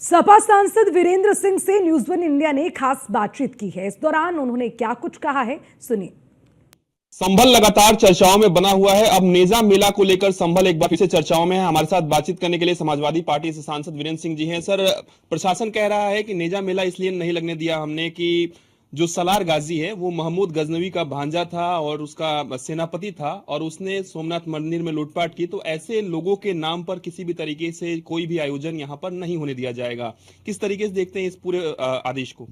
सपा सांसद वीरेंद्र सिंह से news one India ने खास बातचीत की है। इस दौरान उन्होंने क्या कुछ कहा है, सुनिए। संभल लगातार चर्चाओं में बना हुआ है। अब नेजा मेला को लेकर संभल एक बार फिर से चर्चाओं में है। हमारे साथ बातचीत करने के लिए समाजवादी पार्टी से सांसद वीरेंद्र सिंह जी हैं। सर, प्रशासन कह रहा है कि नेजा मेला इसलिए नहीं लगने दिया हमने कि जो सलार गाजी है वो महमूद गजनवी का भांजा था और उसका सेनापति था और उसने सोमनाथ मंदिर में लूटपाट की, तो ऐसे लोगों के नाम पर किसी भी तरीके से कोई भी आयोजन यहाँ पर नहीं होने दिया जाएगा। किस तरीके से देखते हैं इस पूरे आदेश को?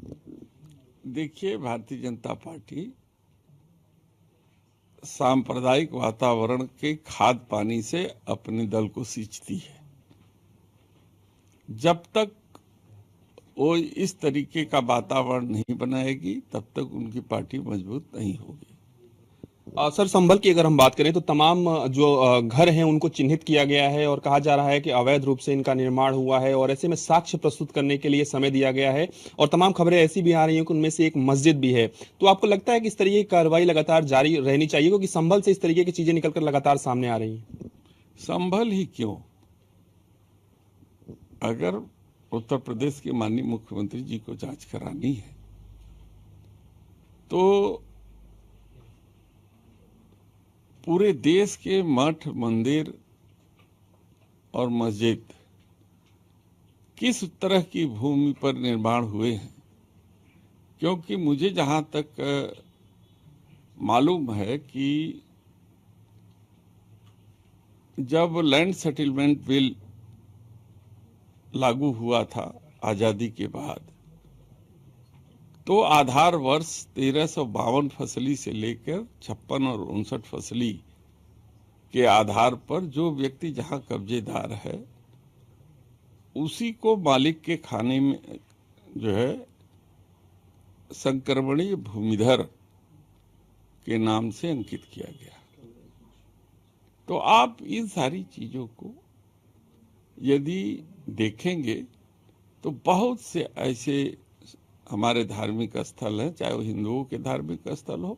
देखिए, भारतीय जनता पार्टी सांप्रदायिक वातावरण के खाद पानी से अपने दल को सींचती है। जब तक वो इस तरीके का वातावरण नहीं बनाएगी तब तक उनकी पार्टी मजबूत नहीं होगी। सर, संभल की अगर हम बात करें तो तमाम जो घर हैं उनको चिन्हित किया गया है और कहा जा रहा है कि अवैध रूप से इनका निर्माण हुआ है और ऐसे में साक्ष्य प्रस्तुत करने के लिए समय दिया गया है और तमाम खबरें ऐसी भी आ रही हैं कि उनमें से एक मस्जिद भी है। तो आपको लगता है कि इस तरीके की कार्रवाई लगातार जारी रहनी चाहिए, क्योंकि संभल से इस तरीके की चीजें निकलकर लगातार सामने आ रही हैं? संभल ही क्यों, अगर उत्तर प्रदेश के माननीय मुख्यमंत्री जी को जांच करानी है तो पूरे देश के मठ, मंदिर और मस्जिद किस तरह की भूमि पर निर्माण हुए हैं, क्योंकि मुझे जहां तक मालूम है कि जब लैंड सेटलमेंट बिल लागू हुआ था आजादी के बाद, तो आधार वर्ष 1352 फसली से लेकर 56 और 59 फसली के आधार पर जो व्यक्ति जहां कब्जेदार है उसी को मालिक के खाने में जो है संक्रमणीय भूमिधर के नाम से अंकित किया गया। तो आप इन सारी चीजों को यदि देखेंगे तो बहुत से ऐसे हमारे धार्मिक स्थल हैं, चाहे वो हिंदुओं के धार्मिक स्थल हो,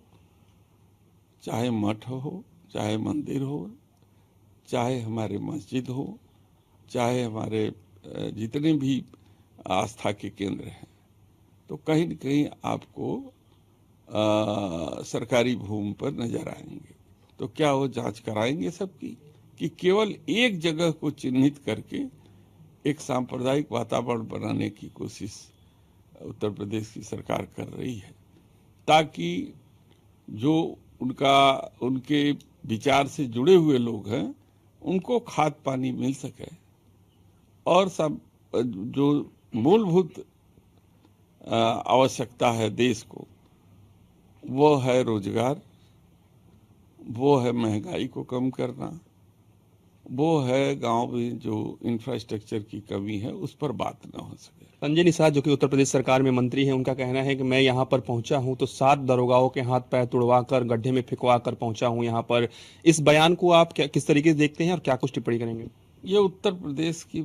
चाहे मठ हो, चाहे मंदिर हो, चाहे हमारे मस्जिद हो, चाहे हमारे जितने भी आस्था के केंद्र हैं, तो कहीं न कहीं आपको सरकारी भूमि पर नजर आएंगे। तो क्या वो जांच कराएंगे सबकी, कि केवल एक जगह को चिन्हित करके एक सांप्रदायिक वातावरण बनाने की कोशिश उत्तर प्रदेश की सरकार कर रही है, ताकि जो उनके विचार से जुड़े हुए लोग हैं उनको खाद पानी मिल सके और सब जो मूलभूत आवश्यकता है देश को, वो है रोजगार, वो है महंगाई को कम करना, वो है गांव में जो इंफ्रास्ट्रक्चर की कमी है उस पर बात न हो सके। संजय निषाद, जो कि उत्तर प्रदेश सरकार में मंत्री हैं, उनका कहना है कि मैं यहाँ पर पहुंचा हूं तो 7 दरोगाओं के हाथ पैर तुड़वा कर गड्ढे में फिकवा कर पहुंचा हूं यहाँ पर। इस बयान को आप किस तरीके से देखते हैं और क्या कुछ टिप्पणी करेंगे? ये उत्तर प्रदेश की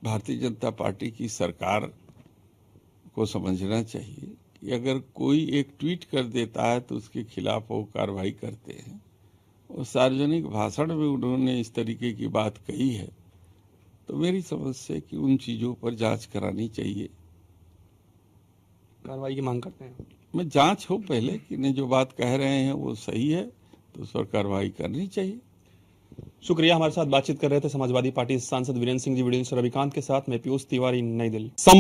भारतीय जनता पार्टी की सरकार को समझना चाहिए कि अगर कोई एक ट्वीट कर देता है तो उसके खिलाफ वो कार्रवाई करते हैं, और सार्वजनिक भाषण में उन्होंने इस तरीके की बात कही है, तो मेरी समझ से कि उन चीजों पर जांच करानी चाहिए। कार्रवाई की मांग करते हैं? मैं जांच हो पहले कि नहीं, जो बात कह रहे हैं वो सही है तो उस पर कार्रवाई करनी चाहिए। शुक्रिया। हमारे साथ बातचीत कर रहे थे समाजवादी पार्टी सांसद वीरेंद्र सिंह जी। वीडियो रविकांत के साथ मैं पीयूष तिवारी, नई दिल्ली।